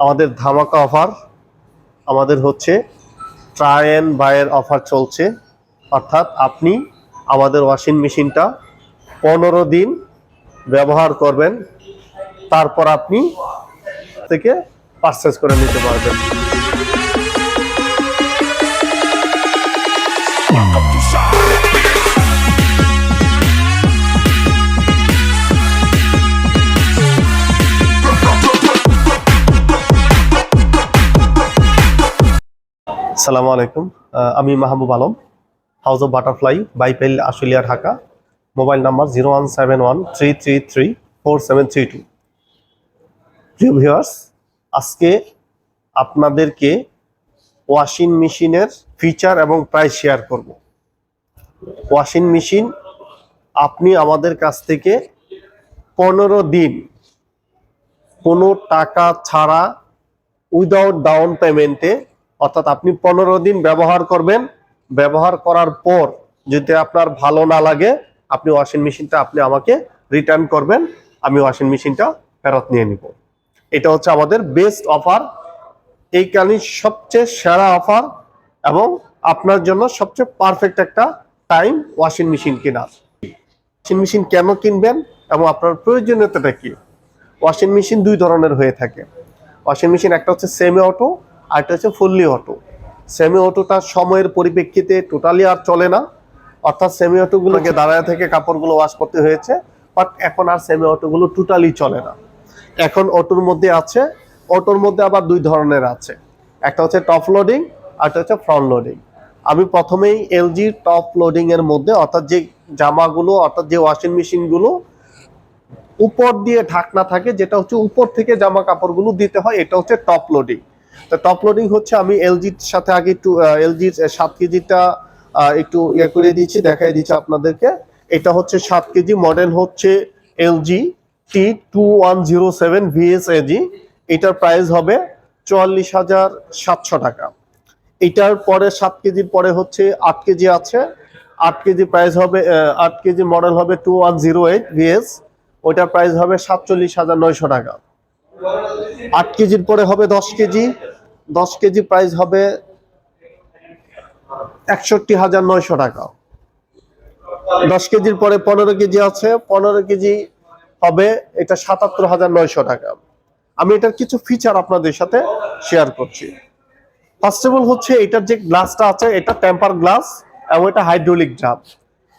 আমাদের ধামাকা অফার, আমাদের হচ্ছে ট্রাই অ্যান্ড বাইয়ের অফার চলছে। অর্থাৎ আপনি আমাদের ওয়াশিং মেশিনটা 15 দিন ব্যবহার করবেন, তারপর আপনি থেকে পারচেজ করে নিতে পারবেন। আসসালামু আলাইকুম, আমি Mahbub Alam, house of butterfly, Baipail, Ashulia, Dhaka. Mobile number 017133344732। প্রিয় ভিউয়ার্স, আজকে আপনাদেরকে ওয়াশিং মেশিনের ফিচার এবং প্রাইস শেয়ার করব। ওয়াশিং মেশিন আপনি আমাদের কাছ থেকে 15 দিন কোনো টাকা ছাড়া, উইদাউট ডাউন পেমেন্টে, অর্থাৎ আপনি 15 দিন ব্যবহার করবেন। ব্যবহার করার পর যদি আপনার ভালো না লাগে, আপনি ওয়াশিং মেশিনটা আপনি আমাকে রিটার্ন করবেন, আমি ওয়াশিং মেশিনটা ফেরত নিয়ে নিব। এটা হচ্ছে আমাদের বেস্ট অফার, এই কারণে সবচেয়ে সেরা অফার এবং আপনার জন্য সবচেয়ে পারফেক্ট একটা টাইম ওয়াশিং মেশিন কেনার। ওয়াশিং মেশিন কেন কিনবেন এবং আপনার প্রয়োজনীয়তাটা কি? ওয়াশিং মেশিন দুই ধরনের হয়ে থাকে। ওয়াশিং মেশিন একটা হচ্ছে সেমি অটো, আর একটা হচ্ছে ফুললি অটো। সেমি অটোটা সময়ের পরিপ্রেক্ষিতে টোটালি আর চলে না, অর্থাৎ সেমি অটোগুলোকে দাঁড়ায় থেকে কাপড়গুলো ওয়াশ করতে হয়েছে, বাট এখন আর সেমি অটোগুলো টোটালি চলে না। এখন অটোর মধ্যে আছে, অটোর মধ্যে আবার দুই ধরনের আছে, একটা হচ্ছে টপ লোডিং আর একটা হচ্ছে ফ্রন্ট লোডিং। আমি প্রথমেই এলজি টপ লোডিং এর মধ্যে, অর্থাৎ যে জামাগুলো, অর্থাৎ যে ওয়াশিং মেশিনগুলো উপর দিয়ে ঢাকনা থাকে, যেটা হচ্ছে উপর থেকে জামা কাপড়গুলো দিতে হয়, এটা হচ্ছে টপ লোডিং। তো টপ লোডিং হচ্ছে, আমি এলজির সাথে আগে একটু এলজির 7 কেজিটা একটু ইয়ে করে দিচ্ছি, দেখাই দিচ্ছি আপনাদেরকে। এটা হচ্ছে 7 কেজি, মডেল হচ্ছে এলজি T2107 VSAG। এটার প্রাইস হবে 44,700 টাকা। এটার পরে 7 কেজির পরে হচ্ছে 8 কেজি আছে, 8 কেজি প্রাইস হবে 8 কেজি মডেল হবে 2108 VS, ওইটার প্রাইস হবে 47,900 টাকা। 8 কেজির পরে হবে 10 কেজি, 10 কেজি প্রাইস হবে 61,900 টাকা। 10 কেজির পরে 15 কেজি আছে, 15 কেজি হবে এটা 77,900 টাকা। আমি এটার কিছু ফিচার আপনাদের সাথে শেয়ার করছি। ফার্স্ট অফ অল হচ্ছে এটার যে গ্লাসটা আছে, এটা টেম্পার গ্লাস এবং এটা হাইড্রোলিক ড্রাম।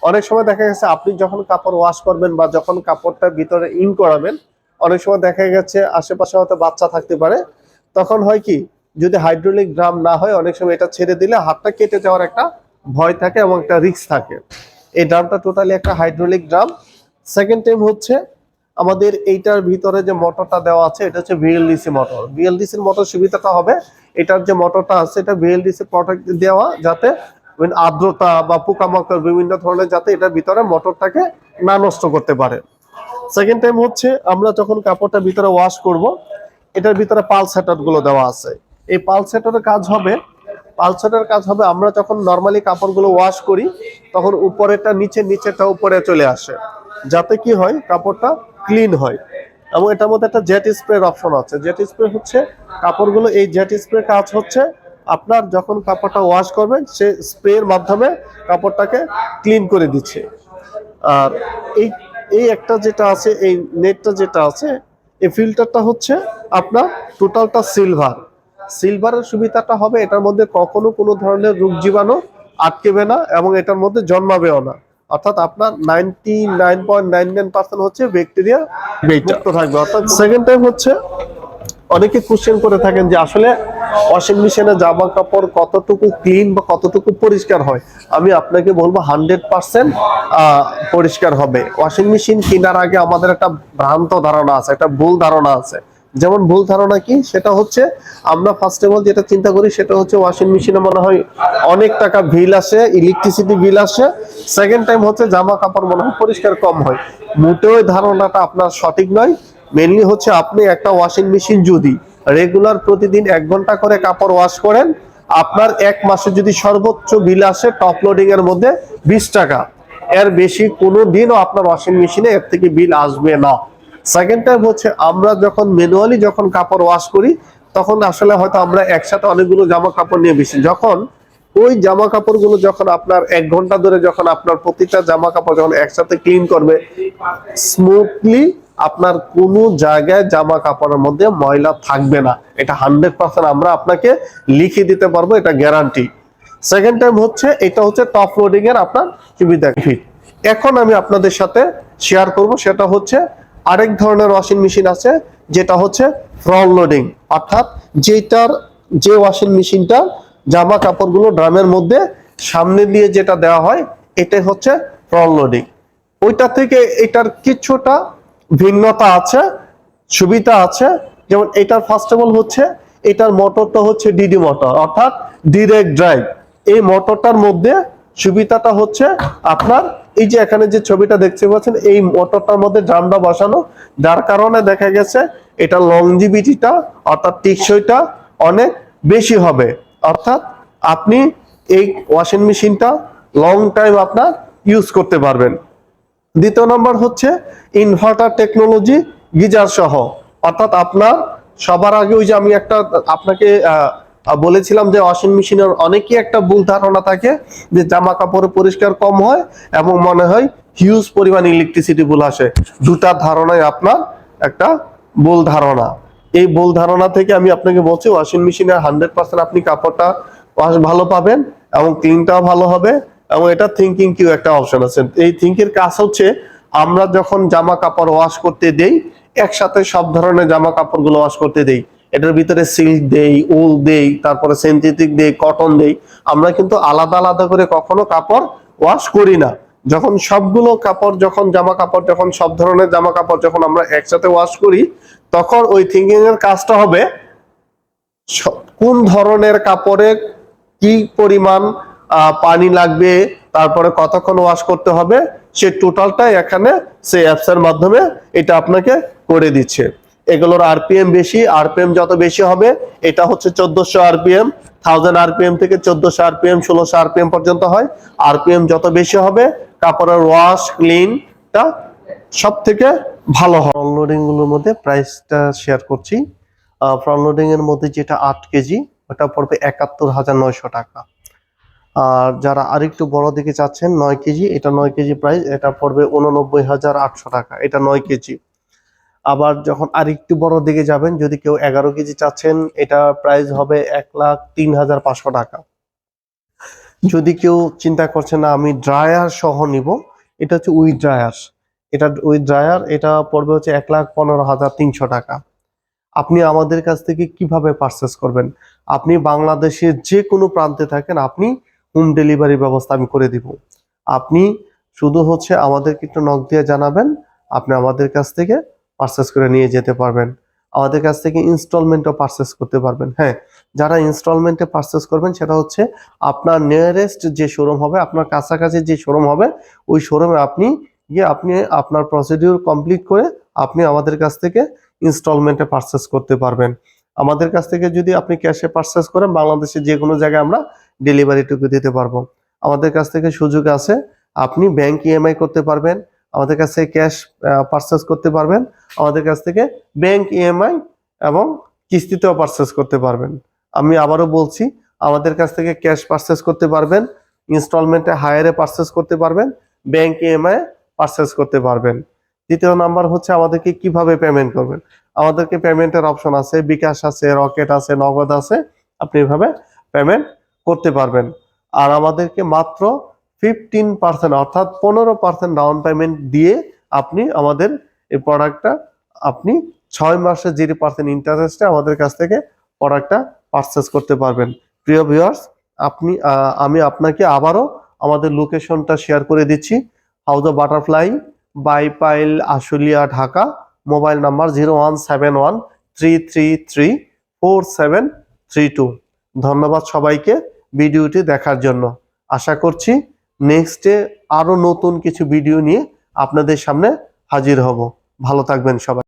অনেক সময় দেখা গেছে আপনি যখন কাপড় ওয়াশ করবেন বা যখন কাপড়টা ভিতরে ইন করাবেন, অনেক সময় দেখা গেছে আশেপাশে হয়তো বাচ্চা থাকতে পারে, তখন হয় কি, যদি হাইড্রোলিক ড্রাম না হয়, অনেক সময় এটা ছেড়ে দিলে হাতটা কেটে যাওয়ার একটা ভয় থাকে এবং একটা রিস্ক থাকে। এই ড্রামটা টোটালি একটা হাইড্রোলিক ড্রাম। সেকেন্ড টাইম হচ্ছে আমাদের এইটার ভিতরে যে মোটরটা দেওয়া আছে, এটা হচ্ছে ভিএলডিসি মোটর। ভিএলডিসির মোটর সুবিধাটা হবে, এটার যে মোটরটা আছে এটা ভিএলডিসি প্রোটেক্ট দেওয়া, যাতে আর্দ্রতা বা পোকামাকড় বিভিন্ন ধরনের যাতে এটার ভিতরে মোটরটাকে না নষ্ট করতে পারে। সেকেন্ড টাইম হচ্ছে আমরা যখন কাপড়টা ভিতরে ওয়াশ করব, এটার ভিতরে পালসেটর গুলো দেওয়া আছে। এই পালসেটরের কাজ হবে, আমরা যখন নর্মালি কাপড়গুলো ওয়াশ করি, তখন উপরেরটা নিচে, নিচেরটা উপরে চলে আসে, যাতে কি হয়, কাপড়টা ক্লিন হয়। এবং এটার মধ্যে একটা জেট স্প্রের অপশন আছে। জেট স্প্রে হচ্ছে কাপড়গুলো, এই জেট স্প্রে কাজ হচ্ছে আপনার যখন কাপড়টা ওয়াশ করবেন, সে স্প্রের মাধ্যমে কাপড়টাকে ক্লিন করে দিচ্ছে। আর এই একটা যেটা আছে, এই নেটটা যেটা আছে, এই ফিল্টারটা হচ্ছে আপনার টোটালটা সিলভারের সুবিধাটা হবে, এটার মধ্যে কখনো কোনো ধরনের রোগ জীবাণু আটকেবে না এবং এটার মধ্যে জন্মাবেও না। অর্থাৎ আপনার 99.99% হচ্ছে ব্যাকটেরিয়া মুক্ত থাকবে। অর্থাৎ সেকেন্ড টাইম হচ্ছে অনেকে কোশ্চেন করে থাকেন যে আসলে ওয়াশিং মেশিনে জামা কাপড় কতটুকু ক্লিন বা কতটুকু পরিষ্কার হয়। আমি আপনাকে বলবো 100% পরিষ্কার হবে। ওয়াশিং মেশিন কেনার আগে আমাদের একটা ভ্রান্ত ধারণা আছে, একটা ভুল ধারণা আছে। যেমন ভুল ধারণা কি, সেটা হচ্ছে আমরা ফার্স্ট অফ অল যেটা চিন্তা করি সেটা হচ্ছে ওয়াশিং মেশিনে মনে হয় অনেক টাকা বিল আসে, ইলেকট্রিসিটি বিল আসে। সেকেন্ড টাইম হচ্ছে জামা কাপড় মনে হয় পরিষ্কার কম হয়। মোটেও ধারণাটা আপনার সঠিক নয়। মেনলি হচ্ছে আপনি একটা ওয়াশিং মেশিন যদি রেগুলার প্রতিদিন 1 ঘন্টা করে কাপড় ওয়াশ করেন, আপনার 1 মাসে যদি সর্বোচ্চ বিল আসে টপ লোডিং এর মধ্যে 20 টাকা, এর বেশি কোনো দিনও আপনার ওয়াশিং মেশিনে এর থেকে বিল আসবে না। সেকেন্ড টাইম হচ্ছে আমরা যখন ম্যানুয়ালি যখন কাপড় ওয়াশ করি, তখন আসলে হয়তো আমরা একসাথে অনেকগুলো জামা কাপড় নিয়ে বেশি, যখন ওই জামা কাপড়গুলো যখন আপনার 1 ঘন্টা ধরে যখন আপনার প্রতিটা জামা কাপড় যখন একসাথে ক্লিন করবে স্মুথলি, আপনার কোনো জায়গায় জামা কাপড়ের মধ্যে ময়লা থাকবে না। এটা 100% আমরা আপনাকে লিখে দিতে পারবো, এটা গ্যারান্টি। সেকেন্ড টাইম হচ্ছে এটা হচ্ছে টপ লোডিং এর আপনার সুবিধা ফিট। এখন আমি আপনাদের সাথে শেয়ার করব, সেটা হচ্ছে আরেক ধরনের ওয়াশিং মেশিন আছে, যেটা হচ্ছে ফ্রন্ট লোডিং, অর্থাৎ যে ওয়াশিং মেশিনটা জামা কাপড়গুলো ড্রামের মধ্যে সামনে দিয়ে যেটা দেওয়া হয়, এটাই হচ্ছে ফ্রন্ট লোডিং। ওইটা থেকে এটার কিছুটা ভিন্নতা আছে, সুবিধা আছে। যেমন এটার ফার্স্ট অফ অল হচ্ছে এটার মোটরটা হচ্ছে ডিডি মোটর, অর্থাৎ ডিরেক্ট ড্রাইভ। এই মোটরটার মধ্যে সুবিধাটা হচ্ছে আপনার এই যে এখানে যে ছবিটা দেখতে পাচ্ছেন, এই মোটরটার মধ্যে ড্রামটা বসানো, যার কারণে দেখা গেছে এটা লংজিভিটিটা অর্থাৎ টেকসইটা অনেক বেশি হবে। অর্থাৎ আপনি এই ওয়াশিং মেশিনটা লং টাইম আপনার ইউজ করতে পারবেন। দ্বিতীয় নম্বর হচ্ছে ইনভার্টার টেকনোলজি গিজার সহ, অর্থাৎ আপনার সবার আগে ওই যে আমি একটা আপনাকে বলেছিলাম যে ওয়াশিং মেশিনের অনেকই একটা ভুল ধারণা থাকে যে জামা কাপড় পরিষ্কার কম হয় এবং মনে হয় হিউজ পরিমাণ ইলেকট্রিসিটি বিল আসে। দুটা ধারণায় আপনার একটা ভুল ধারণা। এই ভুল ধারণা থেকে আমি আপনাকে বলছি ওয়াশিং মেশিনে 100% আপনি কাপড়টা ওয়াশ ভালো পাবেন এবং ক্লিনটাও ভালো হবে। এবং এটা থিঙ্কিং কিউ একটা অপশন আছে। এই থিঙ্কের কাজ হচ্ছে আমরা যখন জামা কাপড় ওয়াশ করতে দেই, একসাথে সব ধরনের জামা কাপড়গুলো ওয়াশ করতে দেই, এটার ভিতরে সিল্ক দেই, উল দেই, তারপরে সিনথেটিক দেই, কটন দেই। আমরা কিন্তু আলাদা আলাদা করে কখনো কাপড় ওয়াশ করি না। যখন সবগুলো কাপড় যখন জামা কাপড় যখন সব ধরনের জামা কাপড় যখন আমরা একসাথে ওয়াশ করি, তখন ওই থিঙ্কিং এর কাজটা হবে কোন ধরনের কাপড়ে কি পরিমাণ পানি লাগবে, তারপরে কতক্ষণ ওয়াশ করতে হবে, সে টোটালটা এখানে সে অ্যাপস এর মাধ্যমে এটা আপনাকে করে দিচ্ছে। এগুলোর আরপিএম বেশি, আরপিএম যত বেশি হবে, এটা হচ্ছে 1400 আরপিএম, 1000 আরপিএম থেকে 1400 আরপিএম 1600 আরপিএম পর্যন্ত হয়। আরপিএম যত বেশি হবে কাপড়ের ওয়াশ ক্লিনটা সব থেকে ভালো হয়। আনলোডিং গুলোর মধ্যে প্রাইসটা শেয়ার করছি। ফ্রন্ট লোডিং এর মধ্যে যেটা 8 কেজি ওটা পড়বে 71,900 টাকা। আর যারা আরেকটু বড় দিকে চাচ্ছেন 9 কেজি, এটা 9 কেজি প্রাইস, এটা পড়বে 89,800 টাকা, এটা 9 কেজি। আবার যখন আরেকটু বড় দিকে যাবেন, যদি কেউ 11 কেজি চাচ্ছেন, এটা প্রাইস হবে 1,03,500 টাকা। যদি কেউ চিন্তা করছে না আমি ড্রায়ার সহ নিব, এটা হচ্ছে উইথ ড্রায়ার, এটা পড়বে হচ্ছে 1,15,300 টাকা। আপনি আমাদের কাছ থেকে কিভাবে পারচেস করবেন? আপনি বাংলাদেশের যে কোনো প্রান্তে থাকেন, আপনি হোম ডেলিভারি ব্যবস্থা আমি করে দিব। আপনি শুধু হচ্ছে আমাদেরকে একটু নক দিয়ে জানাবেন, আপনি আমাদের কাছ থেকে পারচেস করে নিয়ে যেতে পারবেন। আমাদের কাছ থেকে ইনস্টলমেন্টও পারচেস করতে পারবেন। হ্যাঁ, যারা ইনস্টলমেন্টে পারচেস করবেন সেটা হচ্ছে আপনার নিয়ারেস্ট যে শোরুম হবে, আপনার কাছাকাছি যে শোরুম হবে, ওই শোরুমে আপনি গিয়ে আপনি আপনার প্রসিডিউর কমপ্লিট করে আপনি আমাদের কাছ থেকে ইনস্টলমেন্টে পারচেস করতে পারবেন। আমাদের কাছ থেকে যদি আপনি ক্যাশে পারচেস করেন, বাংলাদেশের যে কোনো জায়গায় আমরা ডেলিভারিটুকু দিতে পারবো। আমাদের কাছ থেকে সুযোগ আছে, আপনি ব্যাংক ইএমআই করতে পারবেন, আমাদের কাছ থেকে ক্যাশ পারচেস করতে পারবেন, আমাদের কাছ থেকে ব্যাংক ইএমআই এবং কিস্তিতেও পারচেস করতে পারবেন। আমি আবারও বলছি, আমাদের কাছ থেকে ক্যাশ পারচেস করতে পারবেন, ইনস্টলমেন্টে হায়ারে পারচেস করতে পারবেন, ব্যাংক ইএমআই পারচেস করতে পারবেন। দ্বিতীয় নাম্বার হচ্ছে আমাদেরকে কিভাবে পেমেন্ট করবেন। আমাদেরকে পেমেন্টের অপশন আছে, বিকাশ আছে, রকেট আছে, নগদ আছে, আপনি এভাবে পেমেন্ট করতে পারবেন। আর আমাদেরকে মাত্র 15% অর্থাৎ 15% ডাউন পেমেন্ট দিয়ে আপনি আমাদের এই প্রোডাক্টটা আপনি 6 মাসে 0% ইন্টারেস্টে আমাদের কাছ থেকে প্রোডাক্টটা পারচেস করতে পারবেন। প্রিয় ভিউয়ার্স, আমি আপনাকে আবারও আমাদের লোকেশনটা শেয়ার করে দিচ্ছি। House of butterfly, Baipail, Ashulia, Dhaka. Mobile number 01713334 ধন্যবাদ সবাইকে ভিডিওটি দেখার জন্য। আশা করছি নেক্সটে আরো নতুন কিছু ভিডিও নিয়ে আপনাদের সামনে হাজির হব। ভালো থাকবেন সবাই।